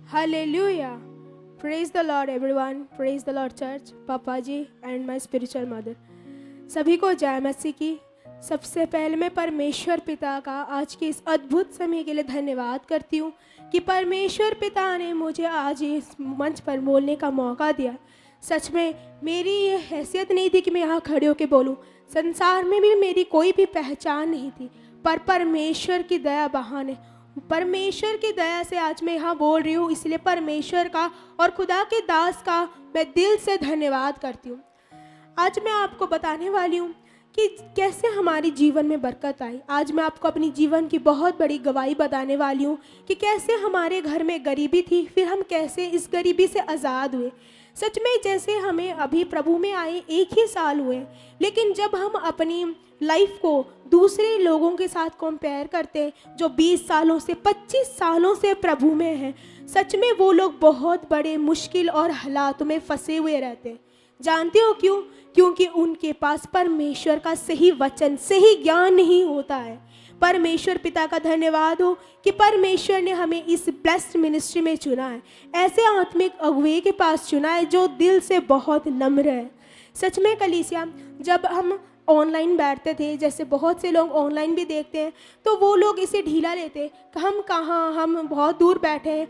Hallelujah. Praise the Lord everyone. Praise the Lord church, पापा जी and my spiritual mother. सभी को जय मसीह की। सबसे पहले मैं परमेश्वर पिता का आज के इस अद्भुत समय के लिए धन्यवाद करती हूँ कि परमेश्वर पिता ने मुझे आज इस मंच पर बोलने का मौका दिया। सच में मेरी ये हैसियत नहीं थी कि मैं यहाँ खड़े होकर बोलूँ। संसार में भी मेरी कोई भी पहचान नहीं थी, पर परमेश्वर की दया बहाने, परमेश्वर की दया से आज मैं यहाँ बोल रही हूँ। इसलिए परमेश्वर का और खुदा के दास का मैं दिल से धन्यवाद करती हूँ। आज मैं आपको बताने वाली हूँ कि कैसे हमारे जीवन में बरकत आई। आज मैं आपको अपनी जीवन की बहुत बड़ी गवाही बताने वाली हूँ कि कैसे हमारे घर में गरीबी थी, फिर हम कैसे इस गरीबी से आज़ाद हुए। सच में जैसे हमें अभी प्रभु में आए 1 ही साल हुए, लेकिन जब हम अपनी लाइफ को दूसरे लोगों के साथ कंपेयर करते हैं जो 20 सालों से 25 सालों से प्रभु में हैं, सच में वो लोग बहुत बड़े मुश्किल और हालात में फंसे हुए रहते हैं। जानते हो क्यों? क्योंकि उनके पास परमेश्वर का सही वचन, सही ज्ञान नहीं होता है। परमेश्वर पिता का धन्यवाद हो कि परमेश्वर ने हमें इस ब्लेस्ड मिनिस्ट्री में चुना है, ऐसे आत्मिक अगुवे के पास चुना है जो दिल से बहुत नम्र है। सच में कलीसिया, जब हम ऑनलाइन बैठते थे, जैसे बहुत से लोग ऑनलाइन भी देखते हैं, तो वो लोग इसे ढीला लेते कि हम कहाँ, हम बहुत दूर बैठे हैं।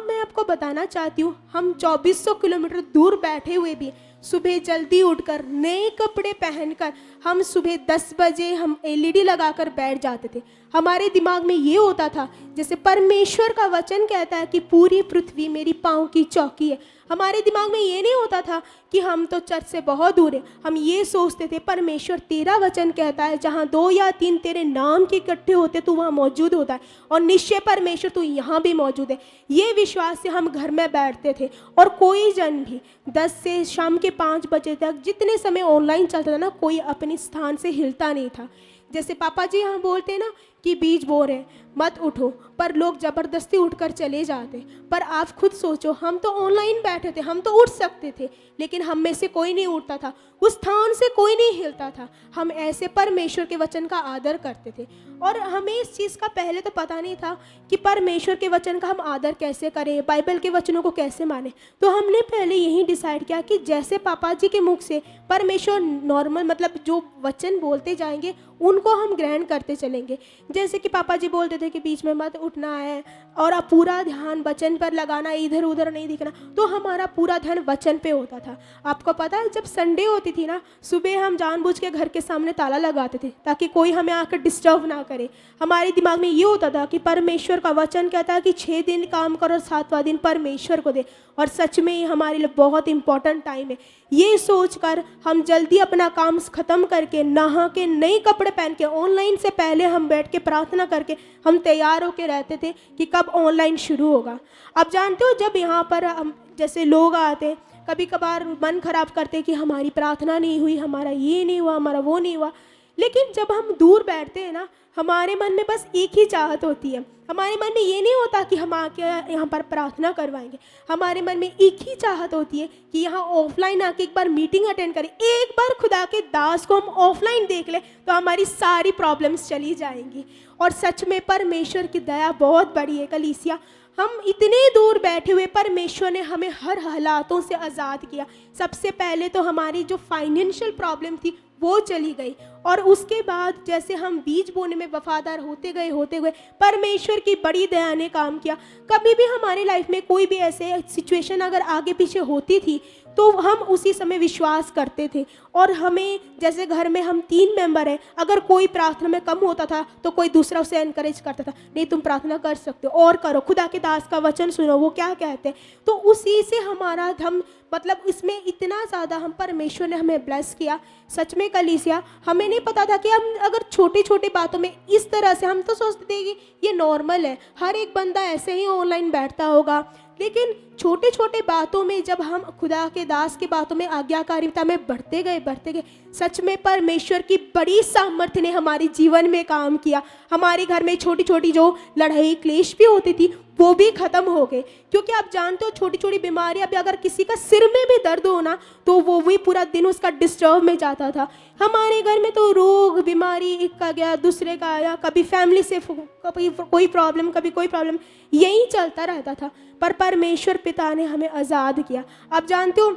मैं आपको बताना चाहती हूँ, हम 2400 किलोमीटर दूर बैठे हुए भी सुबह जल्दी उठकर नए कपड़े पहनकर हम सुबह 10 बजे हम एलईडी लगाकर बैठ जाते थे। हमारे दिमाग में ये होता था जैसे परमेश्वर का वचन कहता है कि पूरी पृथ्वी मेरी पाँव की चौकी है। हमारे दिमाग में ये नहीं होता था कि हम तो चर्च से बहुत दूर हैं। हम ये सोचते थे परमेश्वर तेरा वचन कहता है जहाँ 2 या 3 तेरे नाम के इकट्ठे होते तू वहाँ मौजूद होता है, और निश्चय परमेश्वर तू यहाँ भी मौजूद है। ये विश्वास से हम घर में बैठते थे और कोई जन भी 10 से शाम के 5 बजे तक जितने समय ऑनलाइन चलता था ना, कोई अपने स्थान से हिलता नहीं था। जैसे पापा जी यहाँ बोलते हैं ना कि बीज बो रहे मत उठो, पर लोग ज़बरदस्ती उठकर चले जाते। पर आप खुद सोचो, हम तो ऑनलाइन बैठे थे, हम तो उठ सकते थे, लेकिन हम में से कोई नहीं उठता था, उस स्थान से कोई नहीं हिलता था। हम ऐसे परमेश्वर के वचन का आदर करते थे, और हमें इस चीज़ का पहले तो पता नहीं था कि परमेश्वर के वचन का हम आदर कैसे करें, बाइबल के वचनों को कैसे माने। तो हमने पहले यही डिसाइड किया कि जैसे पापा जी के मुख से परमेश्वर नॉर्मल मतलब जो वचन बोलते जाएंगे उनको हम ग्रहण करते चलेंगे। जैसे कि पापा जी बोलते थे कि बीच में मत उठना है और अब पूरा ध्यान वचन पर लगाना, इधर उधर नहीं दिखना, तो हमारा पूरा ध्यान वचन पे होता था। आपको पता है, जब संडे होती थी ना, सुबह हम जानबूझ के घर के सामने ताला लगाते थे ताकि कोई हमें आकर डिस्टर्ब ना करे। हमारे दिमाग में ये होता था कि परमेश्वर का वचन कहता है कि 6 दिन काम करो और 7वां दिन परमेश्वर को दे, और सच में ये हमारे लिए बहुत इंपॉर्टेंट टाइम है। ये सोचकर हम जल्दी अपना काम ख़त्म करके नहा के नए कपड़े पहन के ऑनलाइन से पहले हम बैठ के प्रार्थना करके हम तैयार होके रहते थे कि कब ऑनलाइन शुरू होगा। अब जानते हो, जब यहाँ पर हम जैसे लोग आते, कभी कभार मन खराब करते कि हमारी प्रार्थना नहीं हुई, हमारा ये नहीं हुआ, हमारा वो नहीं हुआ। लेकिन जब हम दूर बैठते हैं ना, हमारे मन में बस एक ही चाहत होती है। हमारे मन में ये नहीं होता कि हम आके यहाँ पर प्रार्थना करवाएंगे। हमारे मन में एक ही चाहत होती है कि यहाँ ऑफलाइन आके एक बार मीटिंग अटेंड करें, एक बार खुदा के दास को हम ऑफलाइन देख लें तो हमारी सारी प्रॉब्लम्स चली जाएंगी। और सच में परमेश्वर की दया बहुत बड़ी है कलीसिया। हम इतने दूर बैठे हुए, परमेश्वर ने हमें हर हालातों से आज़ाद किया। सबसे पहले तो हमारी जो फाइनेंशियल प्रॉब्लम थी वो चली गई, और उसके बाद जैसे हम बीज बोने में वफादार होते गए परमेश्वर की बड़ी दया ने काम किया। कभी भी हमारी लाइफ में कोई भी ऐसे सिचुएशन अगर आगे पीछे होती थी तो हम उसी समय विश्वास करते थे। और हमें जैसे घर में हम 3 मेंबर हैं, अगर कोई प्रार्थना में कम होता था तो कोई दूसरा उसे एनकरेज करता था, नहीं तुम प्रार्थना कर सकते हो और करो, खुदा के दास का वचन सुनो वो क्या कहते हैं। तो उसी से हमारा हम मतलब इसमें इतना ज़्यादा हम परमेश्वर ने हमें ब्लेस किया। सच में कलीसिया, हमें नहीं पता था कि हम अगर छोटी छोटी बातों में इस तरह से, हम तो सोचते थे कि ये नॉर्मल है, हर एक बंदा ऐसे ही ऑनलाइन बैठता होगा। लेकिन छोटे छोटे बातों में जब हम खुदा के दास की बातों में आज्ञाकारिता में बढ़ते गए, सच में परमेश्वर की बड़ी सामर्थ्य ने हमारे जीवन में काम किया। हमारे घर में छोटी छोटी जो लड़ाई क्लेश भी होती थी वो भी ख़त्म हो गए। क्योंकि आप जानते हो छोटी छोटी बीमारियां भी, अगर किसी का सिर में भी दर्द हो ना तो वो भी पूरा दिन उसका डिस्टर्ब में जाता था। हमारे घर में तो रोग बीमारी एक का गया दूसरे का आया, कभी फैमिली से कभी कोई प्रॉब्लम कभी कोई प्रॉब्लम, यही चलता रहता था। पर परमेश्वर पिता ने हमें आज़ाद किया। आप जानते हो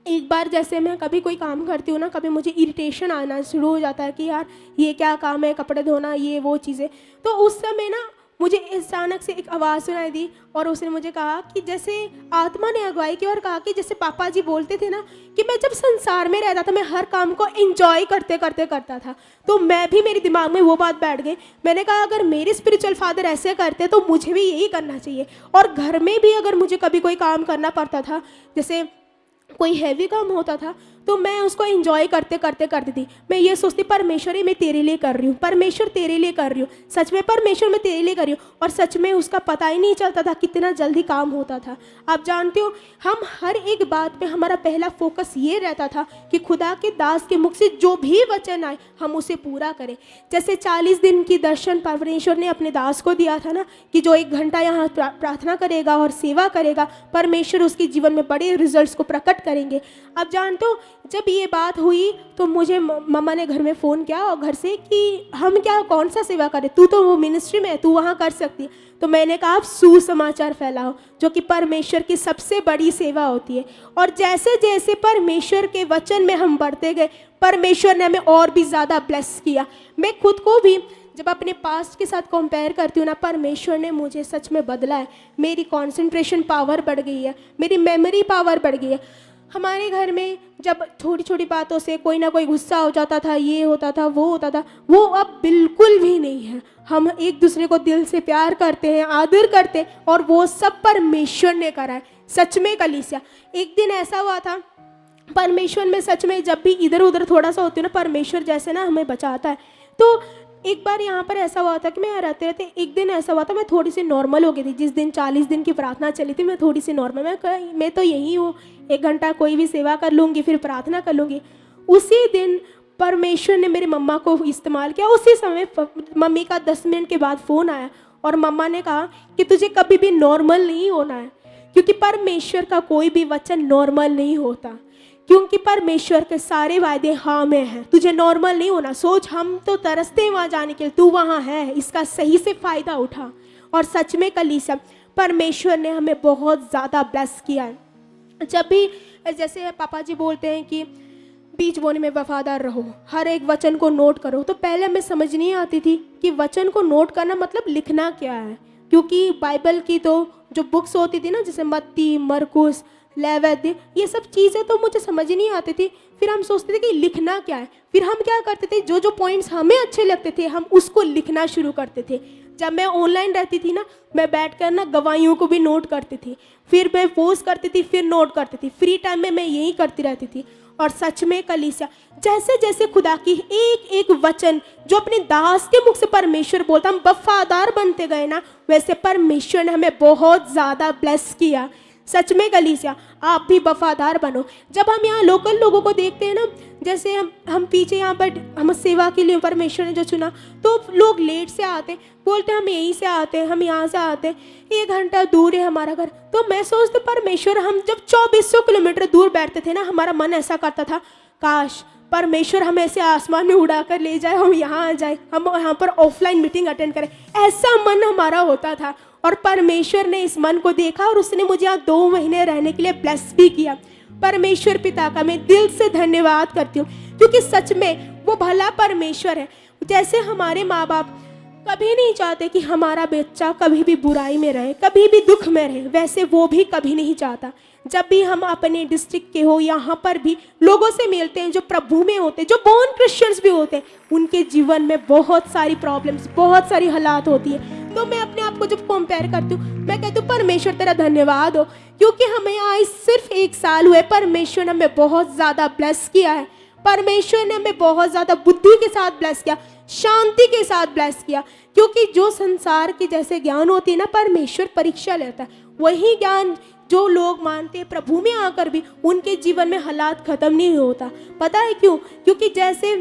एक बार जैसे मैं कभी कोई काम करती हूँ ना, कभी मुझे इरिटेशन आना शुरू हो जाता है कि यार ये क्या काम है, कपड़े धोना ये वो चीज़ें। तो उस समय ना मुझे अचानक से एक आवाज़ सुनाई दी और उसने मुझे कहा कि जैसे आत्मा ने अगुवाई की और कहा कि जैसे पापा जी बोलते थे ना कि मैं जब संसार में रहता था मैं हर काम को एंजॉय करते करते करता था। तो मैं भी, मेरे दिमाग में वो बात बैठ गई। मैंने कहा अगर मेरे स्पिरिचुअल फादर ऐसे करते तो मुझे भी यही करना चाहिए। और घर में भी अगर मुझे कभी कोई काम करना पड़ता था, जैसे कोई हैवी काम होता था, तो मैं उसको एंजॉय करते करते करती थी। मैं ये सोचती परमेश्वर ही मैं तेरे लिए कर रही हूँ, परमेश्वर तेरे लिए कर रही हूँ, सच में परमेश्वर मैं तेरे लिए कर रही हूँ। और सच में उसका पता ही नहीं चलता था कितना जल्दी काम होता था। आप जानते हो हम हर एक बात पे हमारा पहला फोकस ये रहता था कि खुदा के दास के मुख से जो भी वचन आए हम उसे पूरा करें। जैसे 40 दिन की दर्शन परमेश्वर ने अपने दास को दिया था ना कि जो 1 घंटा यहाँ प्रार्थना करेगा और सेवा करेगा, परमेश्वर उसके जीवन में बड़े रिजल्ट्स को प्रकट करेंगे। आप जानते हो जब ये बात हुई तो मुझे मम्मा ने घर में फ़ोन किया और घर से कि हम क्या कौन सा सेवा करें, तू तो वो मिनिस्ट्री में है, तू वहाँ कर सकती है। तो मैंने कहा आप सुसमाचार फैलाओ, जो कि परमेश्वर की सबसे बड़ी सेवा होती है। और जैसे जैसे परमेश्वर के वचन में हम बढ़ते गए, परमेश्वर ने हमें और भी ज़्यादा ब्लेस किया। मैं खुद को भी जब अपने पास्ट के साथ कंपेयर करती हूँ ना, परमेश्वर ने मुझे सच में बदला है। मेरी कंसंट्रेशन पावर बढ़ गई है, मेरी मेमोरी पावर बढ़ गई है। हमारे घर में जब छोटी छोटी बातों से कोई ना कोई गुस्सा हो जाता था, ये होता था वो होता था, वो अब बिल्कुल भी नहीं है। हम एक दूसरे को दिल से प्यार करते हैं, आदर करते हैं, और वो सब परमेश्वर ने करा है। सच में कलीसिया, एक दिन ऐसा हुआ था, परमेश्वर में सच में जब भी इधर उधर थोड़ा सा होती है ना, परमेश्वर जैसे ना हमें बचाता है। तो एक बार यहाँ पर ऐसा हुआ था कि मैं रहते रहते एक दिन ऐसा हुआ था, मैं थोड़ी सी नॉर्मल हो गई थी। जिस दिन 40 दिन की प्रार्थना चली थी मैं थोड़ी सी नॉर्मल, मैं तो यही हूँ, 1 घंटा कोई भी सेवा कर लूँगी फिर प्रार्थना कर लूँगी। उसी दिन परमेश्वर ने मेरी मम्मा को इस्तेमाल किया। उसी समय मम्मी का 10 मिनट के बाद फ़ोन आया और मम्मा ने कहा कि तुझे कभी भी नॉर्मल नहीं होना है, क्योंकि परमेश्वर का कोई भी वचन नॉर्मल नहीं होता, क्योंकि परमेश्वर के सारे वायदे हाँ में हैं। तुझे नॉर्मल नहीं होना। सोच, हम तो तरसते हैं वहाँ जाने के लिए, तू वहाँ है, इसका सही से फ़ायदा उठा। और सच में कलीसिया, परमेश्वर ने हमें बहुत ज़्यादा ब्लेस किया है। जब भी जैसे पापा जी बोलते हैं कि बीज बोने में वफादार रहो, हर एक वचन को नोट करो, तो पहले हमें समझ नहीं आती थी कि वचन को नोट करना मतलब लिखना क्या है। क्योंकि बाइबल की तो जो बुक्स होती थी ना, जैसे मत्ती, मरकुस, लेवीति, ये सब चीज़ें तो मुझे समझ ही नहीं आती थी। फिर हम सोचते थे कि लिखना क्या है। फिर हम क्या करते थे, जो जो पॉइंट्स हमें अच्छे लगते थे हम उसको लिखना शुरू करते थे। जब मैं ऑनलाइन रहती थी ना, मैं बैठकर ना गवाहियों को भी नोट करती थी, फिर मैं पोस्ट करती थी, फिर नोट करती थी। फ्री टाइम में मैं यही करती रहती थी। और सच में कलीसिया, जैसे जैसे खुदा की एक एक वचन जो अपने दास के मुख से परमेश्वर बोलता, हम वफादार बनते गए ना, वैसे परमेश्वर ने हमें बहुत ज़्यादा ब्लेस किया। सच में कलीसिया, आप भी वफादार बनो। जब हम यहाँ लोकल लोगों को देखते हैं ना, जैसे हम पीछे यहाँ पर हम सेवा के लिए परमेश्वर ने जो चुना, तो लोग लेट से आते, बोलते हम यहीं से आते हैं, हम यहाँ से आते हैं, 1 घंटा दूर है हमारा घर। तो मैं सोचती परमेश्वर, हम जब 2400 किलोमीटर दूर बैठते थे ना, हमारा मन ऐसा करता था काश परमेश्वर हमें ऐसे आसमान में उड़ा कर ले जाए, हम यहाँ आ जाए, हम यहाँ पर ऑफलाइन मीटिंग अटेंड करें, ऐसा मन हमारा होता था। और परमेश्वर ने इस मन को देखा और उसने मुझे यहाँ 2 महीने रहने के लिए ब्लेस भी किया। परमेश्वर पिता का मैं दिल से धन्यवाद करती हूँ, क्योंकि सच में वो भला परमेश्वर है। जैसे हमारे माँ बाप कभी नहीं चाहते कि हमारा बच्चा कभी भी बुराई में रहे, कभी भी दुख में रहे, वैसे वो भी कभी नहीं चाहता। जब भी हम अपने डिस्ट्रिक्ट के हो, यहाँ पर भी लोगों से मिलते हैं जो प्रभु में होते हैं, जो बोर्न क्रिश्चियंस भी होते हैं, उनके जीवन में बहुत सारी प्रॉब्लम्स, बहुत सारी हालात होती है। तो मैं अपने आप को जब कंपेयर करती हूँ, मैं कहती हूँ परमेश्वर तेरा धन्यवाद हो, क्योंकि हमें आज सिर्फ 1 साल हुए, परमेश्वर ने हमें बहुत ज़्यादा ब्लेस किया है। परमेश्वर ने हमें बहुत ज़्यादा बुद्धि के साथ ब्लेस किया, शांति के साथ ब्लेस किया। क्योंकि जो संसार की जैसे ज्ञान होती है ना, परमेश्वर परीक्षा लेता है, वही ज्ञान जो लोग मानते हैं प्रभु में आकर भी उनके जीवन में हालात खत्म नहीं होता। पता है क्यों? क्योंकि जैसे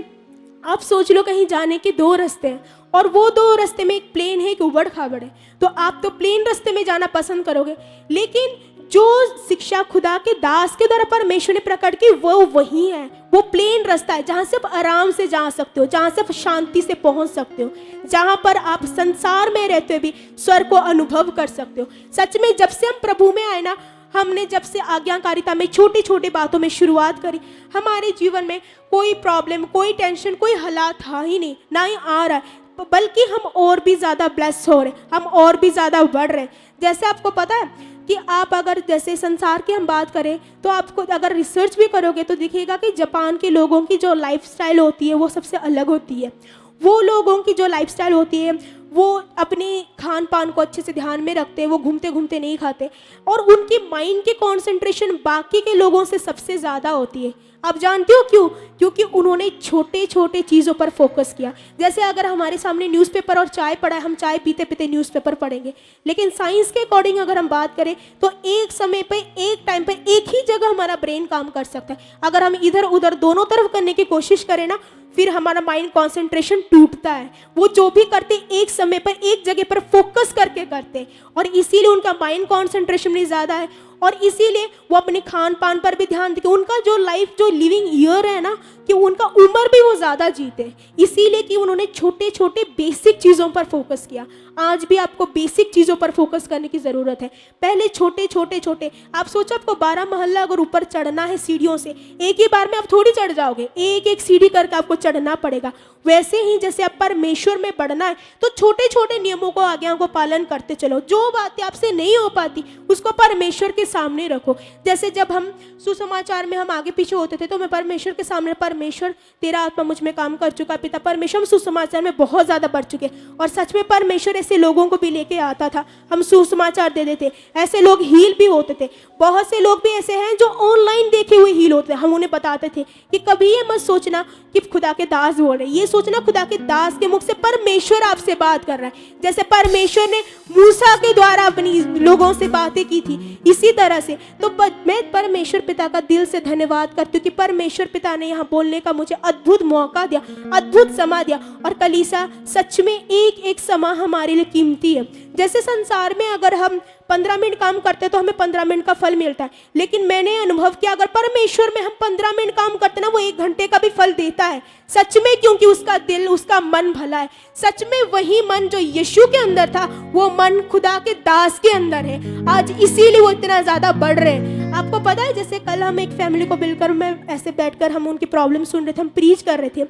आप सोच लो, कहीं जाने के 2 रास्ते हैं और वो 2 रास्ते में एक प्लेन है, एक उबड़ खाबड़ है, तो आप तो प्लेन रास्ते में जाना पसंद करोगे। लेकिन जो शिक्षा खुदा के दास के द्वारा परमेश्वर ने प्रकट की वो वही है, वो प्लेन रास्ता है जहाँ से आप आराम से जा सकते हो, जहाँ से आप शांति से पहुँच सकते हो, जहाँ पर आप संसार में रहते हुए भी स्वर्ग को अनुभव कर सकते हो। सच में जब से हम प्रभु में आए ना, हमने जब से आज्ञाकारिता में छोटी छोटी बातों में शुरुआत करी, हमारे जीवन में कोई प्रॉब्लम, कोई टेंशन, कोई हालात था ही नहीं, ना ही आ रहा है, बल्कि हम और भी ज़्यादा ब्लेस हो रहे, हम और भी ज़्यादा बढ़ रहे। जैसे आपको पता है कि आप अगर जैसे संसार की हम बात करें तो आपको अगर रिसर्च भी करोगे तो दिखेगा कि जापान के लोगों की जो लाइफस्टाइल होती है वो सबसे अलग होती है। वो लोगों की जो लाइफस्टाइल होती है वो अपने खान पान को अच्छे से ध्यान में रखते हैं, वो घूमते घूमते नहीं खाते, और उनकी माइंड की कॉन्सेंट्रेशन बाकी के लोगों से सबसे ज़्यादा होती है। आप जानते हो क्यों? क्योंकि उन्होंने छोटे छोटे चीज़ों पर फोकस किया। जैसे अगर हमारे सामने न्यूज़पेपर और चाय पड़ा है, हम चाय पीते पीते न्यूज़पेपर पढ़ेंगे, लेकिन साइंस के अकॉर्डिंग अगर हम बात करें तो एक समय पे, एक टाइम पे, एक ही जगह हमारा ब्रेन काम कर सकता है। अगर हम इधर उधर दोनों तरफ करने की कोशिश करें ना, फिर हमारा माइंड कंसंट्रेशन टूटता है। वो जो भी करते एक समय पर एक जगह पर फोकस करके करते, और इसीलिए उनका माइंड कंसंट्रेशन भी ज़्यादा है, और इसीलिए वो अपने खान पान पर भी ध्यान देते। उनका जो लाइफ, जो लिविंग ईयर है ना, कि उनका उम्र भी वो ज़्यादा जीते, इसीलिए कि उन्होंने छोटे छोटे बेसिक चीज़ों पर फोकस किया। आज भी आपको बेसिक चीज़ों पर फोकस करने की ज़रूरत है। पहले छोटे छोटे छोटे, आप सोचो आपको 12 महल्ला अगर ऊपर चढ़ना है सीढ़ियों से, एक ही बार में आप थोड़ी चढ़ जाओगे, एक एक सीढ़ी करके आपको चढ़ना पड़ेगा। वैसे ही जैसे आप परमेश्वर में बढ़ना है तो छोटे छोटे नियमों को, आज्ञाओं को पालन करते चलो। जो बातें आपसे नहीं हो पाती उसको परमेश्वर के सामने रखो। जैसे जब हम सुसमाचार में हम आगे पीछे होते थे तो मैं परमेश्वर के सामने, परमेश्वर तेरा आत्मा मुझ में काम कर चुका पिता परमेश्वर, हम सुसमाचार में बहुत ज़्यादा बढ़ चुके। और सच में परमेश्वर ऐसे लोगों को भी लेके आता था, हम सुसमाचार दे देते, ऐसे लोग हील भी होते थे। बहुत से लोग भी ऐसे हैं जो ऑनलाइन देखे हुए हील होते हैं। हम उन्हें बताते थे कि कभी ये मत सोचना कि खुदा के दास बोल रहे, ये सोचना खुदा के दास के मुख से परमेश्वर आपसे बात कर रहा है। जैसे परमेश्वर ने मूसा के द्वारा अपनी लोगों से बातें की थी, इसी तरह से। तो मैं परमेश्वर पिता का दिल से धन्यवाद करती हूँ कि परमेश्वर पिता ने यहाँ बोलने का मुझे अद्भुत मौका दिया, अद्भुत समा दिया। और कलीसा सच में एक एक समा हमारे लिए कीमती है। जैसे संसार में अगर हम 15 मिनट काम करते हैं तो हमें 15 मिनट का फल मिलता है, लेकिन मैंने अनुभव किया अगर परमेश्वर में हम 15 मिनट काम करते ना, वो 1 घंटे का भी फल देता है। सच में, क्योंकि उसका दिल, उसका मन भला है। सच में वही मन जो यीशु के अंदर था, वो मन खुदा के दास के अंदर है। आज इसीलिए वो इतना ज्यादा बढ़ रहे हैं। आपको पता है, जैसे कल हम एक फैमिली को मिलकर, मैं ऐसे बैठकर हम उनकी प्रॉब्लम सुन रहे थे, हम प्रीच कर रहे थे,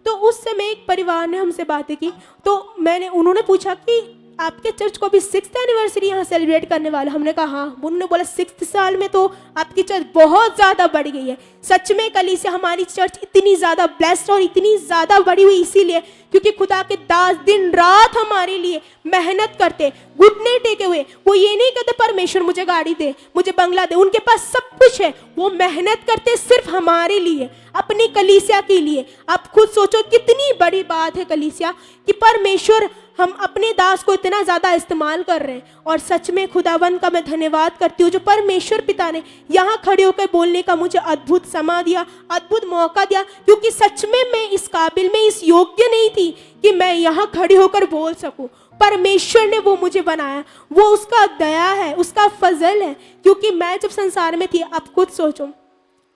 तो उस समय एक परिवार ने हमसे बातें की। तो उन्होंने पूछा कि आपके चर्च को अभी 6th एनिवर्सरी यहाँ सेलिब्रेट करने वाला। हमने कहा हाँ। उन्होंने बोला 6th साल में तो आपकी चर्च बहुत ज़्यादा बढ़ गई है। सच में कलीसिया, हमारी चर्च इतनी ज़्यादा ब्लेस्ड और इतनी ज़्यादा बड़ी हुई इसीलिए क्योंकि खुदा के दास दिन रात हमारे लिए मेहनत करते, घुटने टेके हुए। वो ये नहीं कहते परमेश्वर मुझे गाड़ी दे, मुझे बंगला दे, उनके पास सब कुछ है। वो मेहनत करते सिर्फ हमारे लिए, अपनी कलीसिया के लिए। आप खुद सोचो कितनी बड़ी बात है कलीसिया कि परमेश्वर हम अपने दास को इतना ज़्यादा इस्तेमाल कर रहे हैं। और सच में खुदावंद का मैं धन्यवाद करती हूँ जो परमेश्वर पिता ने यहाँ खड़े होकर बोलने का मुझे अद्भुत समा दिया, अद्भुत मौका दिया। क्योंकि सच में मैं इस काबिल में, इस योग्य नहीं थी कि मैं यहाँ खड़ी होकर बोल सकूँ। परमेश्वर ने वो मुझे बनाया, वो उसका दया है, उसका फजल है। क्योंकि मैं जब संसार में थी, आप खुद सोचो,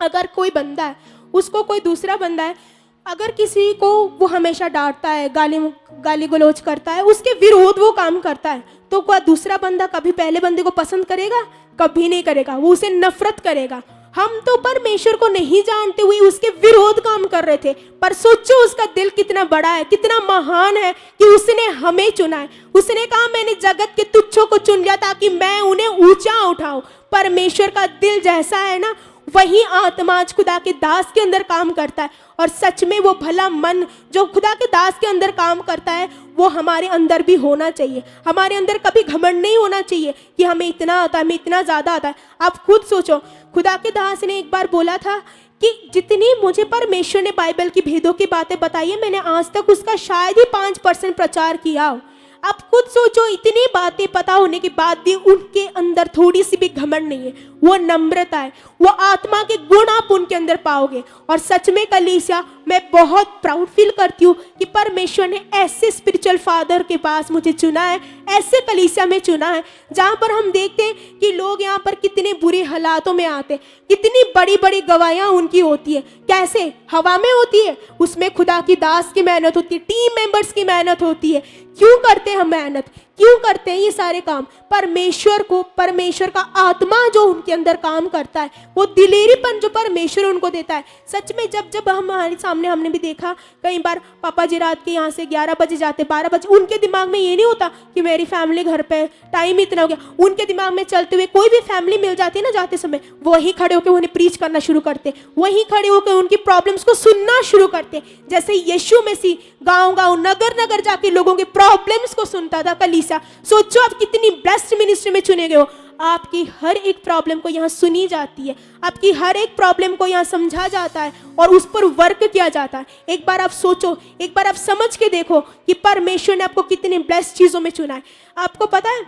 अगर कोई बंदा है, उसको कोई दूसरा बंदा है, अगर किसी को वो हमेशा डांटता है, गाली गलौज करता है, उसके विरोध वो काम करता है, तो क्या दूसरा बंदा कभी पहले बंदे को पसंद करेगा? कभी नहीं करेगा, वो उसे नफरत करेगा। हम तो परमेश्वर को नहीं जानते हुए उसके विरोध काम कर रहे थे, पर सोचो उसका दिल कितना बड़ा है, कितना महान है कि उसने हमें चुना है। उसने कहा मैंने जगत के तुच्छों को चुन लिया ताकि मैं उन्हें ऊंचा उठाऊं। परमेश्वर का दिल जैसा है ना, वही आत्मा आज खुदा के दास के अंदर काम करता है। और सच में वो भला मन जो खुदा के दास के अंदर काम करता है, वो हमारे अंदर भी होना चाहिए। हमारे अंदर कभी घमंड नहीं होना चाहिए कि हमें इतना आता है, हमें इतना ज़्यादा आता है। आप खुद सोचो, खुदा के दास ने एक बार बोला था कि जितनी मुझे परमेश्वर ने बाइबल की भेदों की बातें बताई है, मैंने आज तक उसका शायद ही 5% प्रचार किया हो। आप खुद सोचो, इतनी बातें पता होने के बाद भी उनके अंदर थोड़ी सी भी घमंड नहीं है, वो नम्रता है, वो आत्मा के गुण आप उनके अंदर पाओगे। और सच में कलीसिया, मैं बहुत प्राउड फील करती हूँ कि परमेश्वर ने ऐसे स्पिरिचुअल फादर के पास मुझे चुना है, ऐसे कलीसिया में चुना है जहाँ पर हम देखते हैं कि लोग यहाँ पर कितने बुरे हालातों में आते, कितनी बड़ी बड़ी गवाहियाँ उनकी होती है, कैसे हवा में होती है, उसमें खुदा की दास की मेहनत होती है, टीम मेंबर्स की मेहनत होती है। क्यों करते हैं हम मेहनत, क्यों करते हैं ये सारे काम? परमेश्वर को, परमेश्वर का आत्मा जो उनके अंदर काम करता है, वो दिलेरीपन जो परमेश्वर उनको देता है। सच में जब जब हमारे सामने हमने भी देखा, कई बार पापा जी रात के यहाँ से 11 बजे जाते, 12 बजे, उनके दिमाग में ये नहीं होता कि मेरी फैमिली घर पे, टाइम इतना हो गया। उनके दिमाग में चलते हुए कोई भी फैमिली मिल जाती है ना जाते समय, वहीं खड़े होकर उन्हें प्रीच करना शुरू करते, वहीं खड़े होकर उनकी प्रॉब्लम्स को सुनना शुरू करते। जैसे यीशु मसीह गाँव गाँव, नगर नगर जाके लोगों के प्रॉब्लम्स को सुनता था। कलीसिया, सोचो आप कितनी ब्लेस्ड मिनिस्ट्री में चुने गए हो। आपकी हर एक प्रॉब्लम को यहाँ सुनी जाती है, आपकी हर एक प्रॉब्लम को यहाँ समझा जाता है और उस पर वर्क किया जाता है। एक बार आप सोचो, एक बार आप समझ के देखो कि परमेश्वर ने आपको कितनी ब्लेस्ड चीजों में चुना है। आपको पता है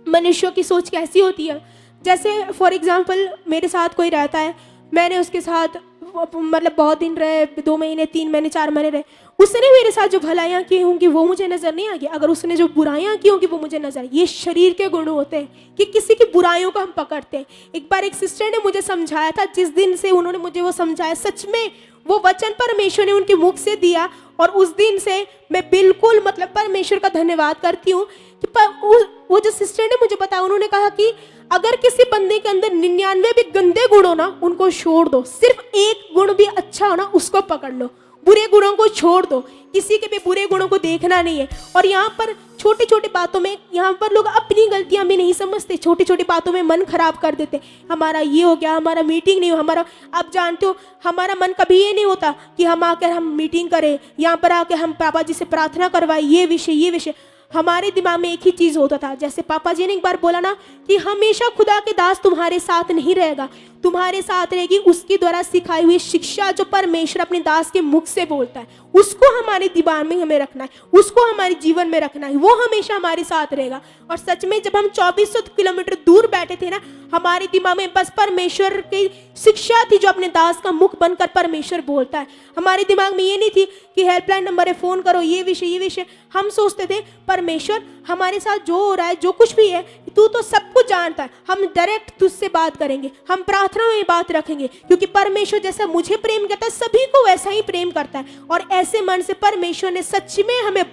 मनुष्यों की सोच कैसी होती है? जैसे फॉर एग्जाम्पल मेरे साथ कोई रहता है, मैंने उसके साथ मतलब बहुत दिन रहे, 2 महीने, 3 महीने, 4 महीने रहे, उसने मेरे साथ जो भलाइयाँ की होंगी वो मुझे नजर नहीं आएगी, अगर उसने जो बुराइयाँ की होंगी वो मुझे नजर। ये शरीर के गुण होते हैं कि किसी की बुराइयों को हम पकड़ते हैं। एक बार एक सिस्टर ने मुझे समझाया था, जिस दिन से उन्होंने मुझे वो समझाया, सच में वो वचन परमेश्वर ने उनके मुख से दिया और उस दिन से मैं बिल्कुल मतलब परमेश्वर का धन्यवाद करती हूँ कि वो जो सिस्टर ने मुझे बताया, उन्होंने कहा कि अगर किसी बंदे के अंदर 99 भी गंदे गुण हो ना, उनको छोड़ दो, सिर्फ एक गुण भी अच्छा हो ना, उसको पकड़ लो, बुरे गुणों को छोड़ दो, किसी के भी बुरे गुणों को देखना नहीं है। और यहाँ पर छोटी छोटी बातों में, यहाँ पर लोग अपनी गलतियां भी नहीं समझते, छोटी छोटी बातों में मन खराब कर देते, हमारा ये हो गया, हमारा मीटिंग नहीं हो, हमारा, आप जानते हो हमारा मन कभी ये नहीं होता कि हम आकर हम मीटिंग करें, यहाँ पर आकर हम पापा जी से प्रार्थना करवाएं, ये विषय। हमारे दिमाग में एक ही चीज होता था, जैसे पापा जी ने एक बार बोला ना कि हमेशा खुदा के दास तुम्हारे साथ नहीं रहेगा, तुम्हारे साथ रहेगी उसके द्वारा सिखाई हुई शिक्षा जो परमेश्वर अपने दास के मुख से बोलता है, उसको हमारे दिमाग में हमें रखना है, उसको हमारे जीवन में रखना है, वो हमेशा हमारे साथ रहेगा। और सच में जब हम 2400 किलोमीटर दूर बैठे थे ना, हमारे दिमाग में बस परमेश्वर की शिक्षा थी जो अपने दास का मुख बनकर परमेश्वर बोलता है। हमारे दिमाग में ये नहीं थी कि हेल्पलाइन नंबर है, फोन करो, ये विषय। हम सोचते थे परमेश्वर हमारे साथ जो हो रहा है, जो कुछ भी है, तू तो सब कुछ जानता है, हम डायरेक्ट तुझसे बात करेंगे, हम प्रार्थना में बात रखेंगे, क्योंकि परमेश्वर जैसा मुझे प्रेम करता है सभी को वैसा ही प्रेम करता है। और ऐसे मन से परमेश्वर ने सच में हमें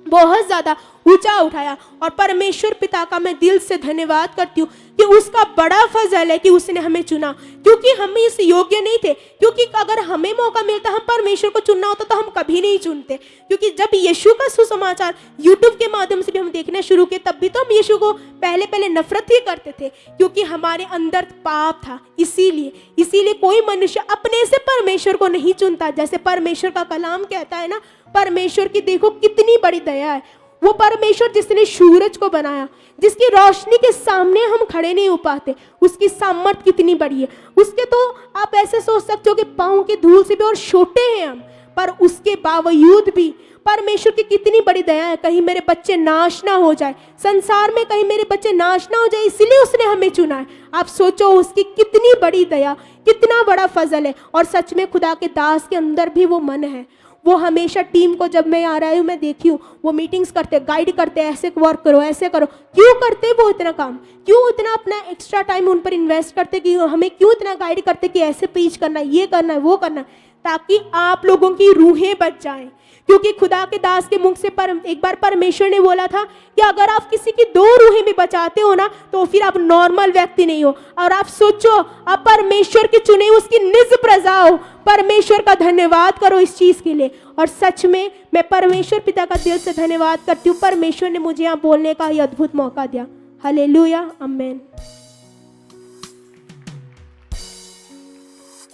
बहुत ज्यादा ऊंचा उठाया और परमेश्वर पिता का मैं दिल से धन्यवाद करती हूँ कि उसका बड़ा फजल है कि उसने हमें चुना, क्योंकि हम इस योग्य नहीं थे। क्योंकि अगर हमें मौका मिलता हम परमेश्वर को चुनना होता तो हम कभी नहीं चुनते। क्योंकि जब यीशु का सुसमाचार यूट्यूब के माध्यम से भी हम देखना शुरू किए, तब भी तो हम यीशु को पहले नफरत ही करते थे, क्योंकि हमारे अंदर पाप था। इसीलिए कोई मनुष्य अपने से परमेश्वर को नहीं चुनता। जैसे परमेश्वर का कलाम कहता है ना, परमेश्वर की देखो कितनी बड़ी दया है। वो परमेश्वर जिसने सूरज को बनाया, जिसकी रोशनी के सामने हम खड़े नहीं हो पाते, उसकी सामर्थ कितनी बड़ी है। उसके तो आप ऐसे सोच सकते हो कि पाँव की धूल से भी और छोटे हैं हम, पर उसके बावजूद भी परमेश्वर की कितनी बड़ी दया है। कहीं मेरे बच्चे नाश ना हो जाए, संसार में कहीं मेरे बच्चे नाश ना हो जाए, इसलिए उसने हमें चुना है। आप सोचो उसकी कितनी बड़ी दया, कितना बड़ा फजल है। और सच में खुदा के दास के अंदर भी वो मन है। वो हमेशा टीम को, जब मैं आ रहा हूँ मैं देखी हूँ, वो मीटिंग्स करते, गाइड करते, ऐसे वर्क करो, ऐसे करो। क्यों करते वो इतना काम? क्यों इतना अपना एक्स्ट्रा टाइम उन पर इन्वेस्ट करते कि हमें क्यों इतना गाइड करते कि ऐसे प्रीच करना है, ये करना है, वो करना है, ताकि आप लोगों की रूहें बच जाएं। क्योंकि खुदा के दास के मुख से एक बार परमेश्वर ने बोला था कि अगर आप किसी की 2 रूहें भी बचाते हो ना, तो फिर आप नॉर्मल व्यक्ति नहीं हो। और आप सोचो, आप परमेश्वर की चुने उसकी निज प्रजा हो। परमेश्वर का धन्यवाद करो इस चीज के लिए। और सच में मैं परमेश्वर पिता का दिल से धन्यवाद करती हूँ, परमेश्वर ने मुझे यहाँ बोलने का ये अद्भुत मौका दिया। हालेलुया, आमेन।